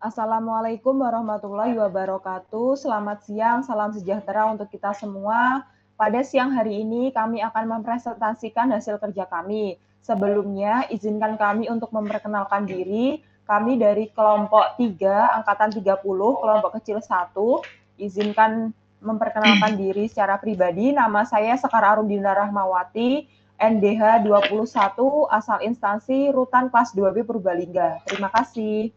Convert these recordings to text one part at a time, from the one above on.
Assalamualaikum warahmatullahi wabarakatuh. Selamat siang, salam sejahtera untuk kita semua. Pada siang hari ini kami akan mempresentasikan hasil kerja kami. Sebelumnya, izinkan kami untuk memperkenalkan diri. Kami dari kelompok 3, angkatan 30, kelompok kecil 1. Izinkan memperkenalkan diri secara pribadi. Nama saya Sekar Arumdina Rahmawati, NDH 21, asal instansi Rutan kelas 2B Purbalingga. Terima kasih.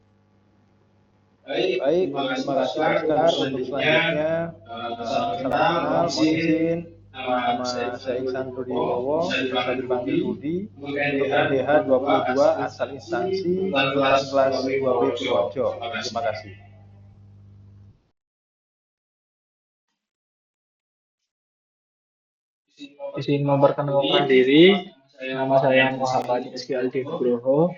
Baik, terima kasih Mas Kar. Untuk selanjutnya, salam kenal, mohon izin. Nama saya Iksan Rudi Wowo, biasa dipanggil Rudi, untuk NDH 22, asal instansi, Rutan kelas 2B Purworejo. Terima kasih. Izin memperkenalkan diri, nama saya Muhammad Rizky Aldi Nugroho,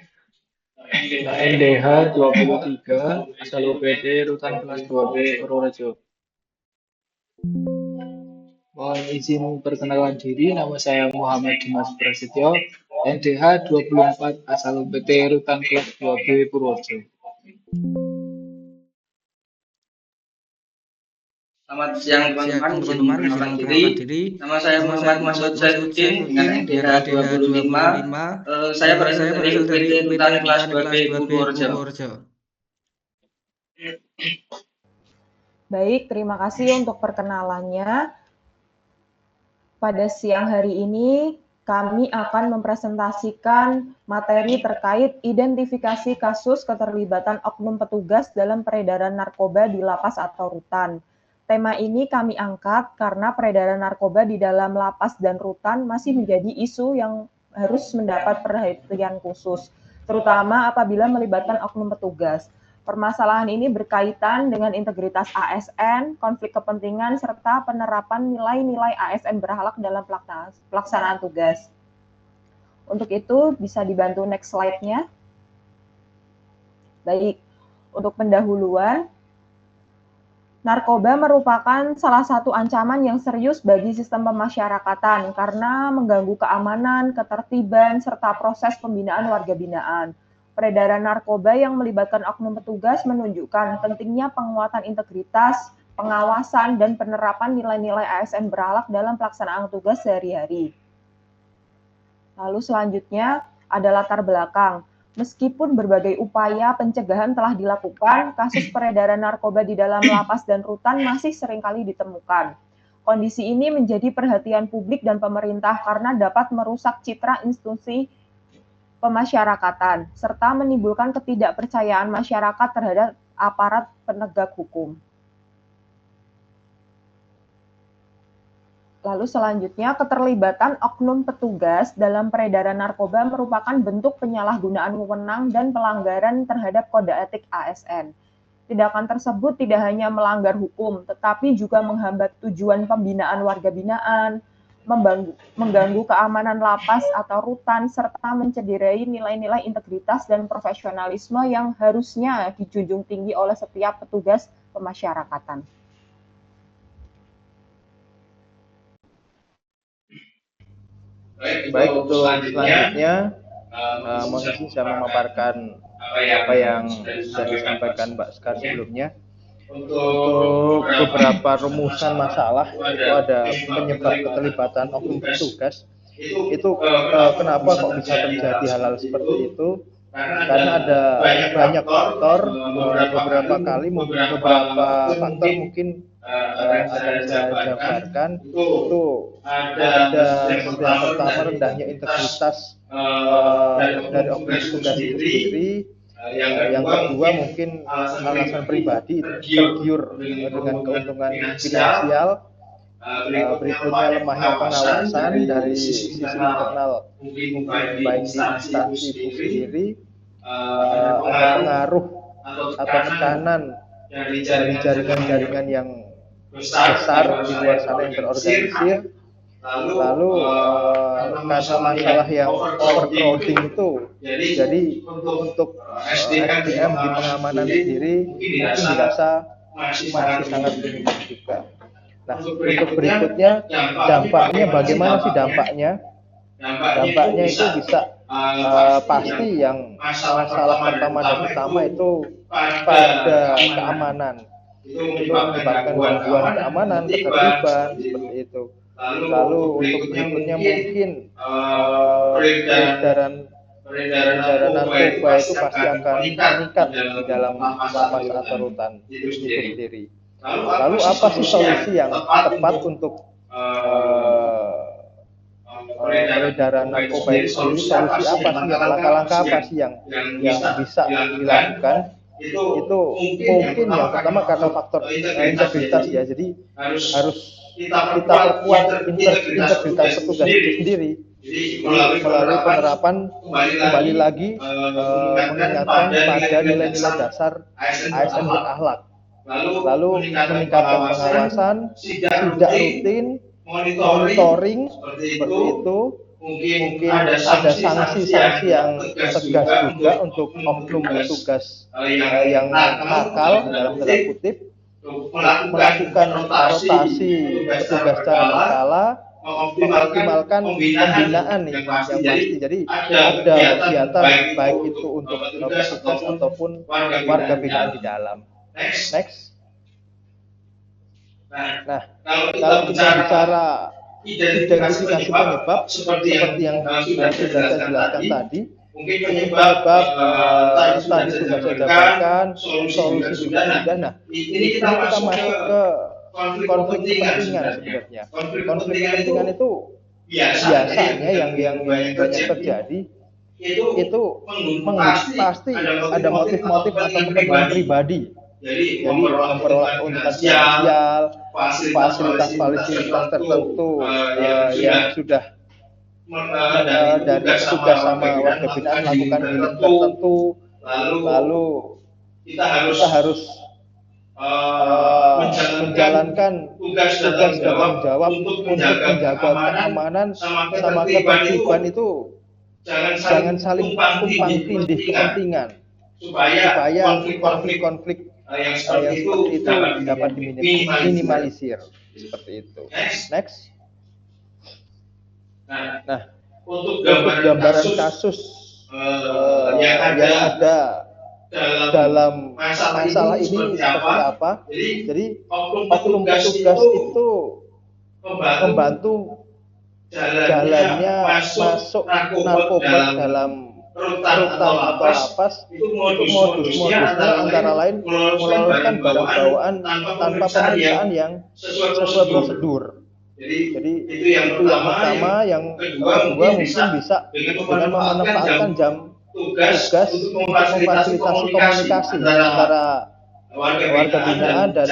NDH 23, asal UPD Rutan kelas 2B Purworejo. Mohon izin perkenalan diri, nama saya Muhammad Dimas Prasetyo, NDH 24, asal UPD Rutan kelas 2B Purworejo. Selamat siang teman-teman, izin memperkenalkan diri. Nama saya Muhammad Masud Saifuddin dengan NDH 25. Saya berasal dari UPD Rutan kelas 2B Purworejo. Baik, terima kasih untuk perkenalannya. Pada siang hari ini, kami akan mempresentasikan materi terkait identifikasi kasus keterlibatan oknum petugas dalam peredaran narkoba di lapas atau rutan. Tema ini kami angkat karena peredaran narkoba di dalam lapas dan rutan masih menjadi isu yang harus mendapat perhatian khusus, terutama apabila melibatkan oknum petugas. Permasalahan ini berkaitan dengan integritas ASN, konflik kepentingan, serta penerapan nilai-nilai ASN berakhlak dalam pelaksanaan tugas. Untuk itu, bisa dibantu next slide-nya. Baik, untuk pendahuluan, narkoba merupakan salah satu ancaman yang serius bagi sistem pemasyarakatan karena mengganggu keamanan, ketertiban, serta proses pembinaan warga binaan. Peredaran narkoba yang melibatkan oknum petugas menunjukkan pentingnya penguatan integritas, pengawasan, dan penerapan nilai-nilai ASN berakhlak dalam pelaksanaan tugas sehari-hari. Lalu selanjutnya ada latar belakang. Meskipun berbagai upaya pencegahan telah dilakukan, kasus peredaran narkoba di dalam lapas dan rutan masih seringkali ditemukan. Kondisi ini menjadi perhatian publik dan pemerintah karena dapat merusak citra institusi pemasyarakatan, serta menimbulkan ketidakpercayaan masyarakat terhadap aparat penegak hukum. Lalu selanjutnya, keterlibatan oknum petugas dalam peredaran narkoba merupakan bentuk penyalahgunaan wewenang dan pelanggaran terhadap kode etik ASN. Tindakan tersebut tidak hanya melanggar hukum, tetapi juga menghambat tujuan pembinaan warga binaan, mengganggu keamanan lapas atau rutan, serta mencederai nilai-nilai integritas dan profesionalisme yang harusnya dijunjung tinggi oleh setiap petugas pemasyarakatan. Baik, untuk selanjutnya, mohon izin saya memaparkan apa yang sudah disampaikan Mbak Sekar sebelumnya. Untuk beberapa rumusan masalah itu ada penyebab keterlibatan oknum petugas. Itu kenapa kok bisa terjadi hal-hal seperti itu? Karena ada banyak faktor, beberapa kali beberapa faktor mungkin akan saya jabarkan. Itu ada yang pertama rendahnya integritas dari oknum petugas itu sendiri. Yang kedua mungkin alasan pribadi, tergiur dengan keuntungan finansial. Berikutnya lemahnya pengawasan dari sisi internal, mungkin baik di instansi itu sendiri. Ada pengaruh atau tekanan dari jaringan-jaringan yang besar di luar sana yang terorganisir. Lalu karena masalah yang overcrowding itu, jadi untuk SDM di pengamanan sendiri mungkin dirasa masih sangat minim juga. Nah, untuk berikutnya dampaknya bagaimana sih dampaknya? Dampaknya itu bisa pasti yang masalah pertama dan utama itu pada keamanan. Itu menyebabkan gangguan keamanan, ketertiban, seperti itu. Lalu untuk berikutnya mungkin peredaran narkoba itu pasti akan meningkat di dalam lapas atau rutan itu sendiri. Lalu apa sih solusi yang tepat untuk peredaran narkoba itu sendiri? Solusi apa sih, langkah-langkah apa sih yang bisa dilakukan? Itu mungkin yang pertama karena faktor integritas ya. Jadi harus kita perkuat integritas petugas itu sendiri. Melalui penerapan kembali lagi mengingatkan pada nilai-nilai dasar ASN berakhlak. Lalu meningkatkan pengawasan, sidak rutin, monitoring seperti itu. Mungkin ada sanksi-sanksi yang tegas juga untuk oknum petugas yang nakal dalam tanda kutip, melakukan rotasi petugas secara berkala, mengoptimalkan pembinaan nih yang pasti. Jadi ada kegiatan baik itu untuk petugas ataupun warga binaan di dalam. Next. Nah, kalau kita bicara identifikasi penyebab seperti yang sudah saya jelaskan tadi, mungkin penyebab tadi sudah saya jabarkan, solusi juga sudah. Nah, ini kita masuk ke konflik kepentingan sebenarnya. Konflik kepentingan itu biasanya yang banyak terjadi itu pasti ada motif-motif atau kepentingan pribadi. Jadi memperoleh keuntungan finansial, fasilitas tertentu yang sudah dari petugas sama warga binaan melakukan dealing tertentu. Lalu kita harus menjalankan tugas dan tanggung jawab untuk menjaga keamanan sama ketertiban itu. Jangan saling tumpang tindih kepentingan supaya konflik-konflik yang seperti itu dapat diminimalisir seperti itu. Next. Nah, untuk gambaran kasus yang ada dalam masalah ini seperti apa? Jadi oknum petugas itu membantu jalannya masuk narkoba dalam rutan atau lapas. Itu modus-modusnya antara lain meloloskan barang bawaan tanpa pemeriksaan yang sesuai prosedur. Jadi itu yang pertama. Yang kedua mungkin bisa dengan memanfaatkan jam tugas untuk memfasilitasi komunikasi antara warga binaan dan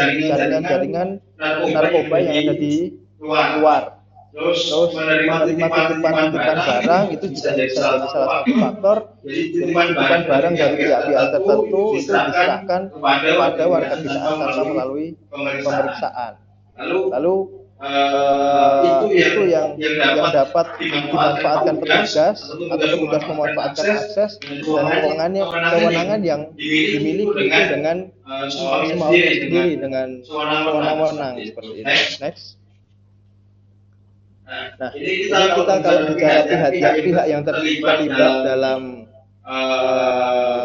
jaringan narkoba yang ada di luar. Terus menerima titipan barang itu juga bisa jadi salah satu faktor. Jadi titipan barang dari pihak-pihak tertentu itu diserahkan kepada warga binaan tanpa melalui pemeriksaan. Lalu itu yang dapat dimanfaatkan petugas atau petugas memanfaatkan akses dan kewenangan yang dimiliki itu dengan semaunya sendiri, dengan wewenang seperti itu. Next. Nah, ini kita kalau bicara pihak yang terlibat dalam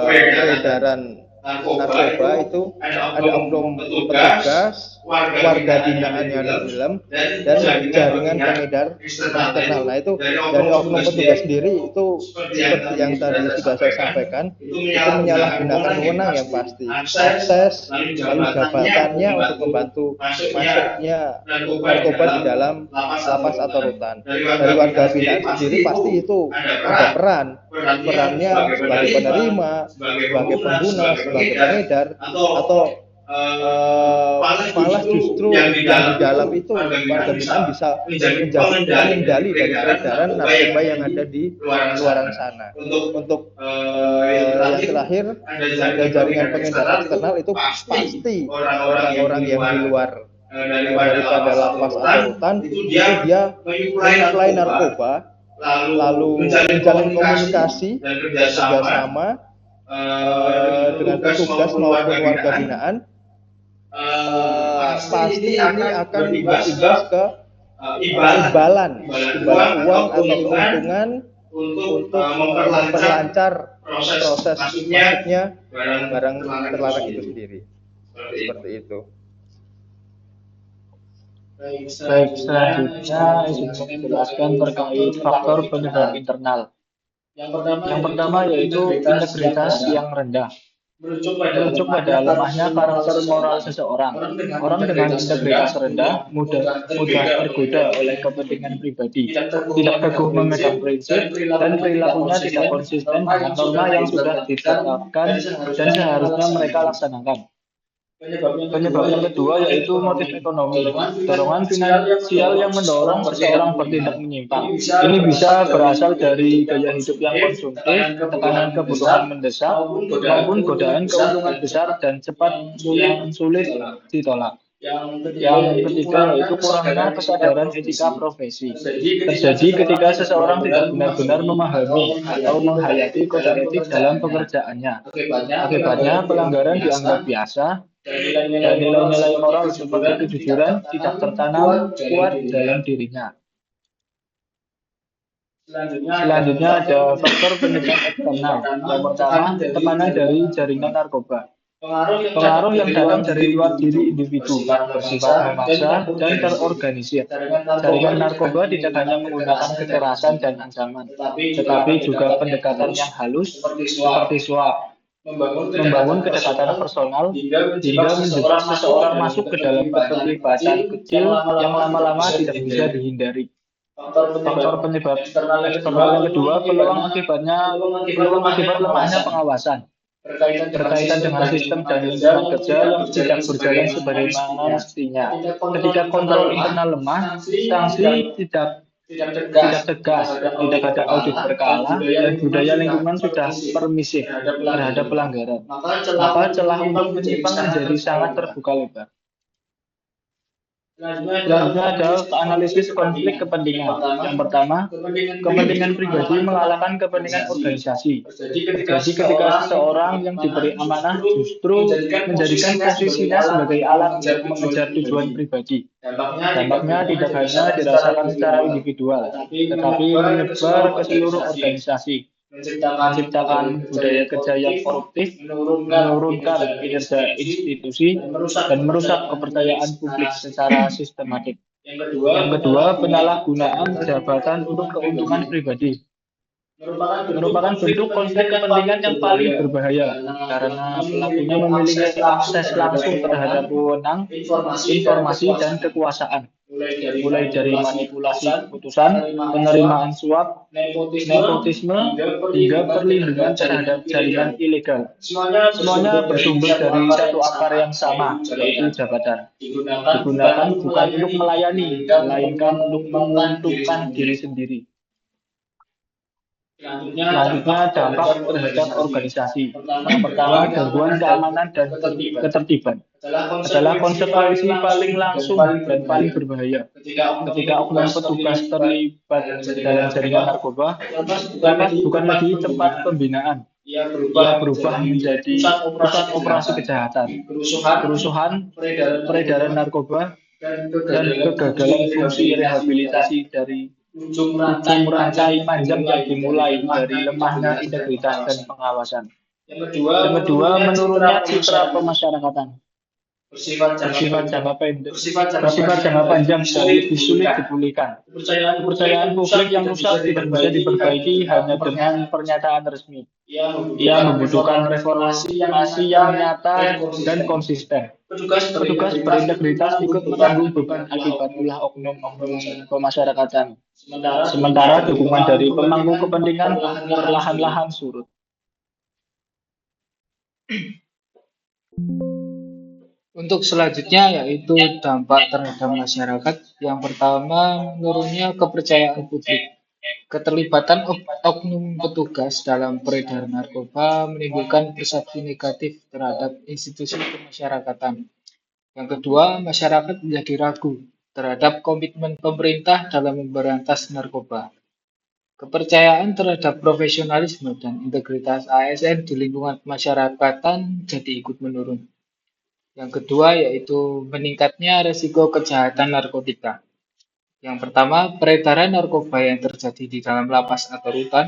peredaran narkoba itu ada oknum petugas, warga binaan yang ada di dalam, dan jaringan pengedar eksternal. Nah, itu dari oknum petugas sendiri itu seperti yang tadi sudah saya sampaikan, itu menyalahgunakan wewenang yang pasti, akses, lalu jabatannya untuk membantu masuknya narkoba di dalam lapas atau rutan. Dari warga binaan sendiri pasti itu ada perannya sebagai penerima, sebagai pengguna, sebagai pengedar, atau malah justru yang di dalam itu warga binaan bisa menjadi pengendali dari peredaran narkoba yang ada di luaran sana. Untuk yang terakhir, ada jaringan pengedar eksternal itu pasti orang-orang yang di luar daripada lapas atau rutan itu dia menyuplai narkoba, lalu menjalin komunikasi dan kerjasama dengan petugas maupun warga binaan. Pasti ini akan berimbas ke imbalan uang atau keuntungan untuk memperlancar proses masuknya barang terlarang itu sendiri. Seperti itu. Baik, selanjutnya izin menjelaskan terkait faktor penyebab internal. Yang pertama yaitu integritas yang rendah. Merujuk pada lemahnya karakter moral seseorang. Orang dengan integritas rendah mudah tergoda oleh kepentingan pribadi, tidak teguh memegang prinsip, dan perilakunya tidak konsisten dengan norma yang sudah ditetapkan dan seharusnya mereka laksanakan. Penyebab yang kedua yaitu motif ekonomi, dorongan finansial yang mendorong seseorang bertindak menyimpang. Ini bisa berasal dari gaya hidup yang konsumtif, tekanan kebutuhan mendesak, maupun godaan keuntungan besar dan cepat yang sulit ditolak. Yang ketiga yaitu kurangnya kesadaran etika profesi. Terjadi ketika seseorang tidak benar-benar memahami atau menghayati kode etik dalam pekerjaannya. Akibatnya pelanggaran dianggap biasa dan nilai-nilai moral seperti kejujuran tidak tertanam kuat dalam dirinya. Selanjutnya ada faktor penyebab eksternal. Yang pertama, tekanan dari jaringan narkoba. Pengaruh yang datang dari luar diri individu, bersifat memaksa dan terorganisir. Jaringan narkoba tidak hanya menggunakan kekerasan dan ancaman, tetapi juga pendekatan yang halus seperti suap, membangun kedekatan personal hingga menjebak seseorang masuk ke dalam keterlibatan kecil yang lama-lama tidak bisa dihindari. Faktor penyebab eksternal yang kedua, peluang akibat lemahnya pengawasan. Berkaitan dengan sistem dan lingkungan kerja yang tidak berjalan sebagaimana mestinya. Ketika kontrol internal lemah, sanksi tidak tegas, tidak ada audit berkala, dan budaya lingkungan sudah permisif terhadap pelanggaran. Maka celah untuk menyimpang menjadi sangat terbuka lebar. Selanjutnya ada analisis konflik kepentingan. Yang pertama, kepentingan pribadi mengalahkan kepentingan organisasi. Terjadi ketika seseorang yang diberi amanah justru menjadikan posisinya sebagai alat untuk mengejar tujuan pribadi. Dampaknya tidak hanya dirasakan secara individual, tetapi menyebar ke seluruh organisasi, menciptakan budaya kerja yang koruptif, menurunkan kinerja institusi, dan merusak kepercayaan publik secara sistematik. Yang kedua, penyalahgunaan jabatan untuk keuntungan pribadi. Merupakan bentuk konflik kepentingan yang paling berbahaya karena pelakunya memiliki akses langsung terhadap wewenang, informasi, dan kekuasaan, mulai dari manipulasi keputusan, penerimaan suap, nepotisme, hingga perlindungan terhadap jaringan ilegal. Semuanya bersumber dari satu akar yang sama, yaitu jabatan. Digunakan bukan untuk melayani, melainkan untuk menguntungkan diri sendiri. Selanjutnya dampak terhadap organisasi. Yang pertama, gangguan keamanan dan ketertiban adalah konsekuensi paling langsung dan paling berbahaya. Ketika oknum petugas terlibat dalam jaringan narkoba, lapas bukan lagi tempat pembinaan. Ia berubah menjadi pusat operasi kejahatan, kerusuhan, peredaran narkoba, dan kegagalan fungsi rehabilitasi dari ujung rantai panjang yang dimulai dari lemahnya integritas dan pengawasan. Yang kedua, menurunnya citra pemasyarakatan. Bersifat jangka panjang dan lebih sulit dipulihkan. Kepercayaan publik yang rusak tidak bisa diperbaiki hanya dengan pernyataan resmi. Ia membutuhkan reformasi yang nyata dan konsisten. Petugas berintegritas ikut menanggung beban akibat ulah oknum-oknum pemasyarakatan. Sementara dukungan dari pemangku kepentingan perlahan-lahan surut. Untuk selanjutnya yaitu dampak terhadap masyarakat. Yang pertama, menurunnya kepercayaan publik. Keterlibatan oknum petugas dalam peredaran narkoba menimbulkan persepsi negatif terhadap institusi kemasyarakatan. Yang kedua, masyarakat menjadi ragu terhadap komitmen pemerintah dalam memberantas narkoba. Kepercayaan terhadap profesionalisme dan integritas ASN di lingkungan kemasyarakatan jadi ikut menurun. Yang kedua yaitu meningkatnya resiko kejahatan narkotika. Yang pertama, peredaran narkoba yang terjadi di dalam lapas atau rutan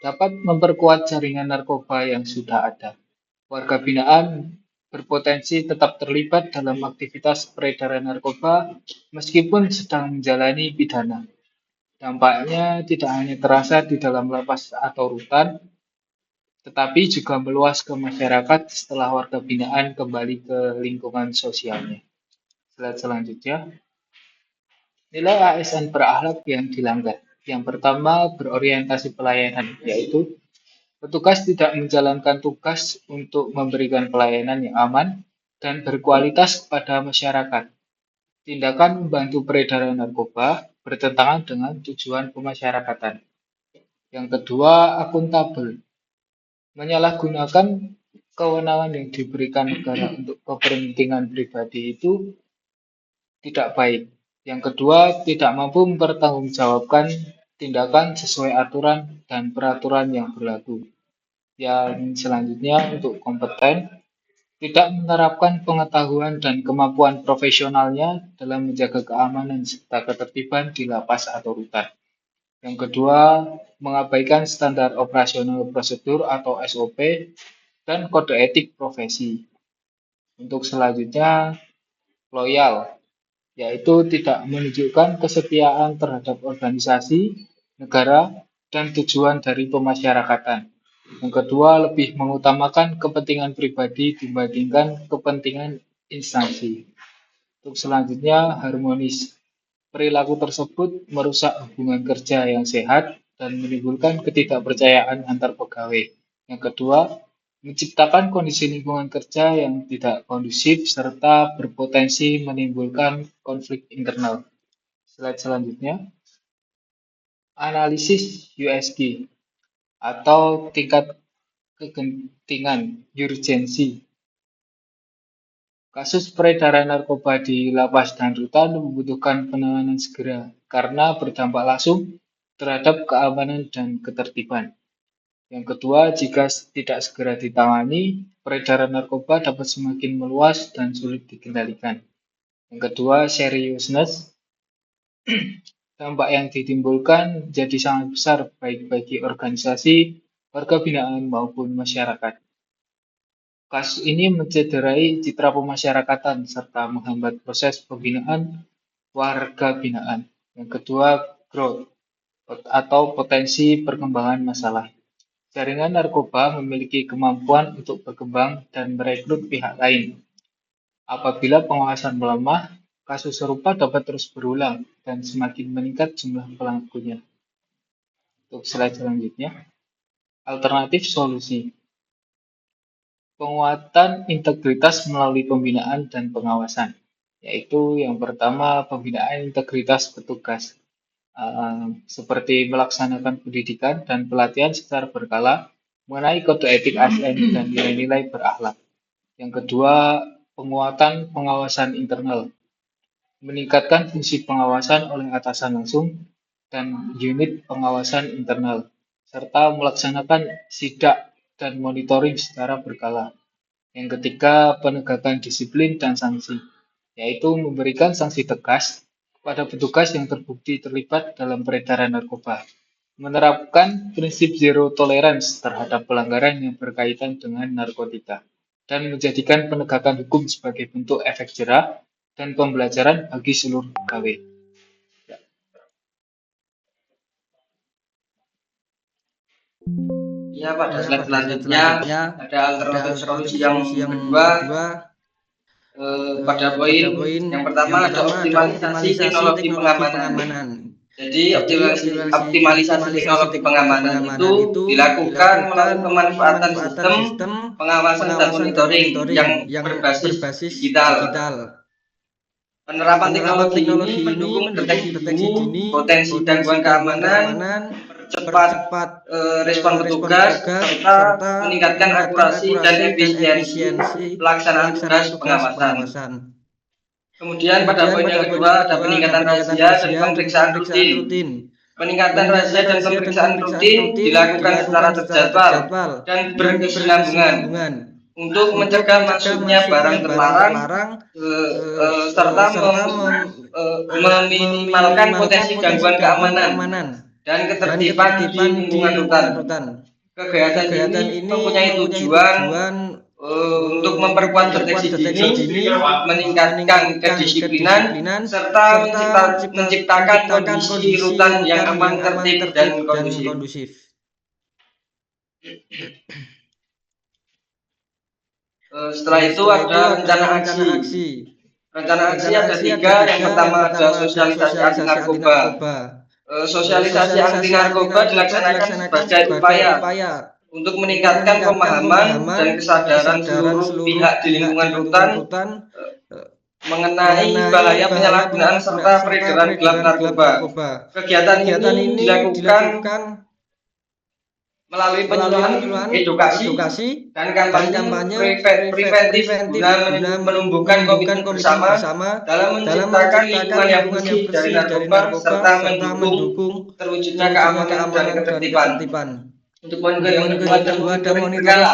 dapat memperkuat jaringan narkoba yang sudah ada. Warga binaan berpotensi tetap terlibat dalam aktivitas peredaran narkoba meskipun sedang menjalani pidana. Dampaknya tidak hanya terasa di dalam lapas atau rutan, tetapi juga meluas ke masyarakat setelah warga binaan kembali ke lingkungan sosialnya. Slide selanjutnya, nilai ASN berakhlak yang dilanggar. Yang pertama, berorientasi pelayanan, yaitu petugas tidak menjalankan tugas untuk memberikan pelayanan yang aman dan berkualitas kepada masyarakat. Tindakan membantu peredaran narkoba bertentangan dengan tujuan pemasyarakatan. Yang kedua, akuntabel. Menyalahgunakan kewenangan yang diberikan negara untuk kepentingan pribadi itu tidak baik. Yang kedua, tidak mampu mempertanggungjawabkan tindakan sesuai aturan dan peraturan yang berlaku. Yang selanjutnya untuk kompeten, tidak menerapkan pengetahuan dan kemampuan profesionalnya dalam menjaga keamanan serta ketertiban di lapas atau rutan. Yang kedua, mengabaikan standar operasional prosedur atau SOP dan kode etik profesi. Untuk selanjutnya, loyal, yaitu tidak menunjukkan kesetiaan terhadap organisasi, negara, dan tujuan dari pemasyarakatan. Yang kedua, lebih mengutamakan kepentingan pribadi dibandingkan kepentingan instansi. Untuk selanjutnya, harmonis. Perilaku tersebut merusak hubungan kerja yang sehat dan menimbulkan ketidakpercayaan antar pegawai. Yang kedua, menciptakan kondisi lingkungan kerja yang tidak kondusif serta berpotensi menimbulkan konflik internal. Slide selanjutnya, analisis USG atau tingkat kegentingan urgensi. Kasus peredaran narkoba di lapas dan rutan membutuhkan penanganan segera karena berdampak langsung terhadap keamanan dan ketertiban. Yang kedua, jika tidak segera ditangani, peredaran narkoba dapat semakin meluas dan sulit dikendalikan. Yang kedua, seriousness. Dampak yang ditimbulkan jadi sangat besar baik bagi organisasi, warga binaan maupun masyarakat. Kasus ini mencederai citra pemasyarakatan serta menghambat proses pembinaan warga binaan. Yang kedua, growth atau potensi perkembangan masalah. Jaringan narkoba memiliki kemampuan untuk berkembang dan merekrut pihak lain. Apabila pengawasan melemah, kasus serupa dapat terus berulang dan semakin meningkat jumlah pelakunya. Untuk slide selanjutnya, alternatif solusi. Penguatan integritas melalui pembinaan dan pengawasan, yaitu yang pertama pembinaan integritas petugas, seperti melaksanakan pendidikan dan pelatihan secara berkala mengenai kode etik ASN dan nilai-nilai berakhlak. Yang kedua, penguatan pengawasan internal, meningkatkan fungsi pengawasan oleh atasan langsung dan unit pengawasan internal, serta melaksanakan sidak dan monitoring secara berkala. Yang ketiga, penegakan disiplin dan sanksi, yaitu memberikan sanksi tegas kepada petugas yang terbukti terlibat dalam peredaran narkoba, menerapkan prinsip zero tolerance terhadap pelanggaran yang berkaitan dengan narkotika, dan menjadikan penegakan hukum sebagai bentuk efek jerah dan pembelajaran bagi seluruh pegawai. Ya, pada slide selanjutnya ada alternatif solusi yang kedua. Pada poin yang pertama ada optimalisasi teknologi pengamanan. Jadi optimalisasi teknologi pengamanan itu dilakukan melalui pemanfaatan sistem pengawasan dan monitoring yang berbasis digital. Penerapan teknologi ini mendukung deteksi dini potensi gangguan keamanan, percepat respon petugas, serta meningkatkan akurasi dan efisiensi pelaksanaan tugas pengawasan. Kemudian pada poin yang kedua ada peningkatan razia dan pemeriksaan rutin. Peningkatan razia dan pemeriksaan rutin dilakukan secara terjadwal dan berkesinambungan. untuk mencegah masuknya barang terlarang serta meminimalkan potensi gangguan keamanan dan ketertiban di lingkungan rutan. Kegiatan ini mempunyai tujuan untuk memperkuat deteksi dini, meningkatkan kedisiplinan, serta menciptakan kondisi rutan yang aman, tertib, dan kondusif. Setelah itu ada rencana aksi. Rencana aksi ada 3. Yang pertama ada sosialisasi anti narkoba. Sosialisasi anti narkoba dilaksanakan sebagai upaya untuk meningkatkan pemahaman dan kesadaran seluruh pihak di lingkungan rutan mengenai bahaya penyalahgunaan serta peredaran gelap narkoba. Kegiatan ini dilakukan melalui penyuluhan, edukasi, dan kampanye preventif guna menumbuhkan komitmen bersama dalam menciptakan lingkungan yang bersih dari narkoba serta mendukung terwujudnya keamanan dan ketertiban. Untuk monitoring berkala.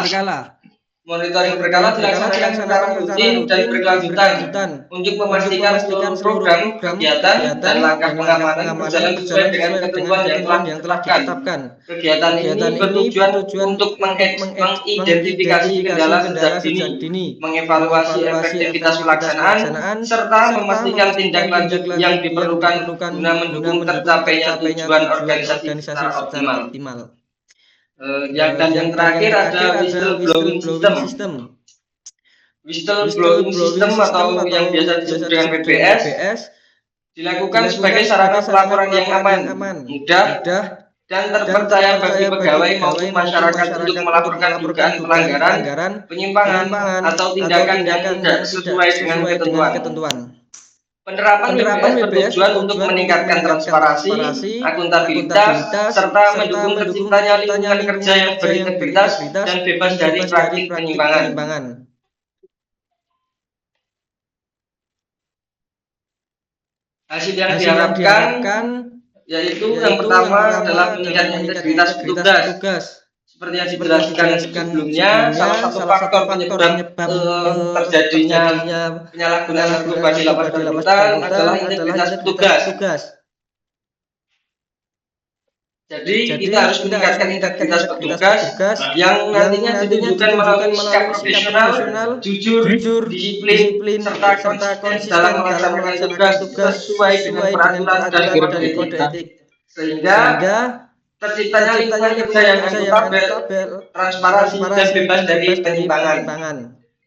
Monitoring berkala dilaksanakan secara rutin dan berkelanjutan untuk memastikan seluruh program, kegiatan, dan langkah pengamanan berjalan sesuai dengan ketentuan yang telah ditetapkan. Kegiatan ini bertujuan untuk mengidentifikasi kendala sejak dini, mengevaluasi efektivitas pelaksanaan, serta memastikan tindak lanjut yang diperlukan guna mendukung tercapainya tujuan organisasi secara optimal. Yang terakhir ada whistleblowing system. Whistleblowing system atau yang biasa disebut dengan WBS dilakukan sebagai sarana pelaporan yang aman, mudah, dan terpercaya bagi pegawai maupun masyarakat untuk melaporkan dugaan pelanggaran, penyimpangan, atau tindakan yang tidak sesuai dengan ketentuan. Penerapan WBS bertujuan untuk meningkatkan transparansi, akuntabilitas, serta mendukung terciptanya lingkungan kerja yang berintegritas dan bebas dari praktik penyimpangan. Hasil yang diharapkan yaitu yang pertama adalah meningkatkan integritas petugas. Seperti yang dijelaskan sebelumnya, salah satu faktor penyebab terjadinya penyalahgunaan narkoba di lapas dan rutan adalah integritas petugas. Jadi kita harus meningkatkan integritas petugas yang nantinya ditunjukkan melalui sikap profesional, jujur, disiplin, serta konsisten dalam melaksanakan tugas sesuai dengan peraturan dan kode etik. Sehingga terciptanya lingkungan kerja yang akuntabel, transparansi, dan bebas dari penyimpangan.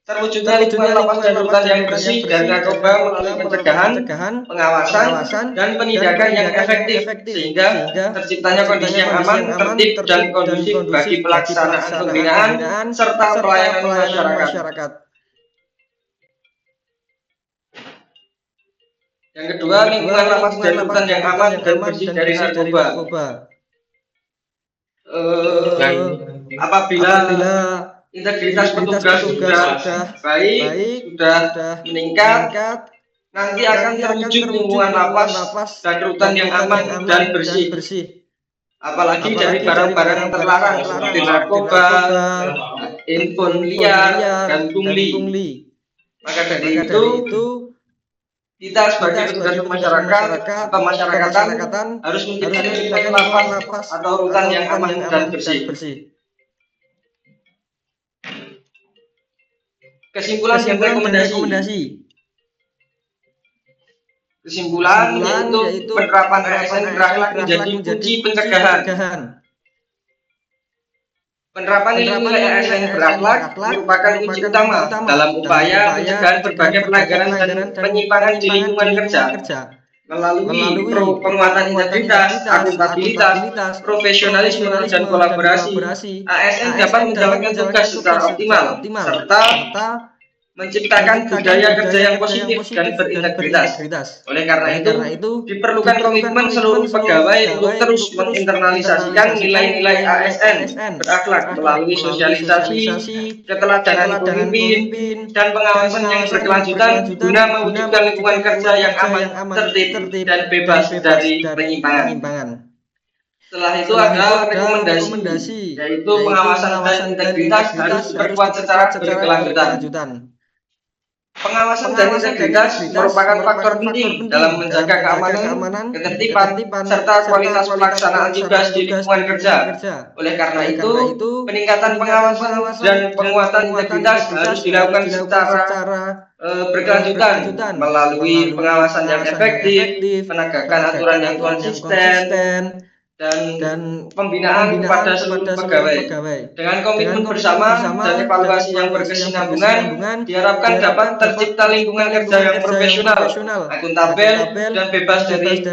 Terwujudnya lingkungan lapas dan rutan yang bersih dari narkoba melalui pencegahan, pengawasan, dan penindakan yang efektif, sehingga terciptanya kondisi yang aman, tertib, dan kondusif bagi pelaksanaan pembinaan serta pelayanan masyarakat. Yang kedua, lingkungan lapas dan rutan yang aman dan bersih dari narkoba. Apabila integritas petugas sudah baik, sudah meningkat, nanti akan terwujud lingkungan lapas dan rutan yang aman dan bersih. Apalagi dari barang-barang terlarang seperti narkoba, handphone liar, dan pungli. Maka dari itu, kita sebagai petugas masyarakat atau masyarakatan harus menciptakan lingkungan lapas atau rutan yang aman dan bersih. Kesimpulan dan rekomendasi. Kesimpulan yaitu penerapan ASN berakhlak menjadi kunci pencegahan. Penerapan nilai ASN berakhlak merupakan kunci utama dalam upaya pencegahan berbagai pelanggaran dan penyimpangan di lingkungan kerja. Melalui penguatan integritas, akuntabilitas, profesionalisme, dan kolaborasi, ASN dapat menjalankan tugas secara optimal, serta menciptakan budaya kerja yang positif dan berintegritas. Oleh karena itu, diperlukan komitmen seluruh pegawai untuk terus menginternalisasikan nilai-nilai ASN berakhlak melalui sosialisasi, keteladanan pemimpin, dan pengawasan yang berkelanjutan guna mewujudkan lingkungan kerja yang aman, tertib, dan bebas dari penyimpangan. Setelah itu ada rekomendasi, yaitu pengawasan dan integritas harus diperkuat secara berkelanjutan. Pengawasan dan integritas merupakan faktor penting dalam menjaga keamanan, ketertiban, serta kualitas pelaksanaan tugas di lingkungan kerja. Oleh karena itu, peningkatan pengawasan dan penguatan integritas harus dilakukan secara berkelanjutan melalui pengawasan yang efektif, penegakan aturan yang konsisten, dan pembinaan kepada seluruh pegawai. Dengan komitmen bersama dan evaluasi yang berkesinambungan, diharapkan dapat tercipta lingkungan kerja yang profesional, akuntabel, dan bebas dari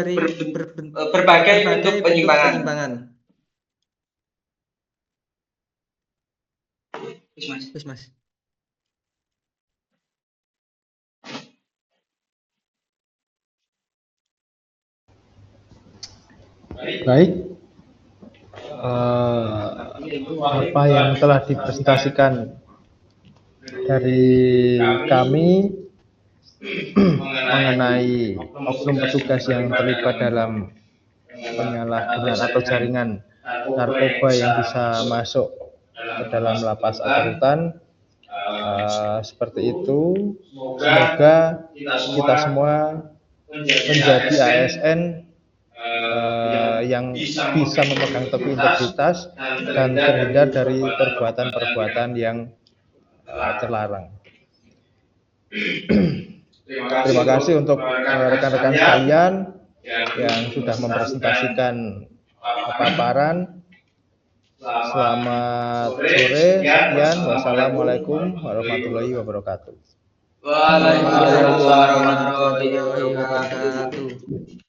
berbagai bentuk penyimpangan. Mas. Baik, apa yang telah dipresentasikan dari kami mengenai oknum petugas yang terlibat dalam penyalahgunaan atau jaringan narkoba yang bisa masuk ke dalam lapas atau rutan, seperti itu. Semoga kita semua menjadi ASN yang bisa memegang teguh integritas dan terhindar dari perbuatan-perbuatan yang terlarang. Terima kasih untuk rekan-rekan sekalian yang sudah mempresentasikan paparan. Selamat sore, sekian. Wassalamualaikum warahmatullahi wabarakatuh. Waalaikumsalam warahmatullahi wabarakatuh.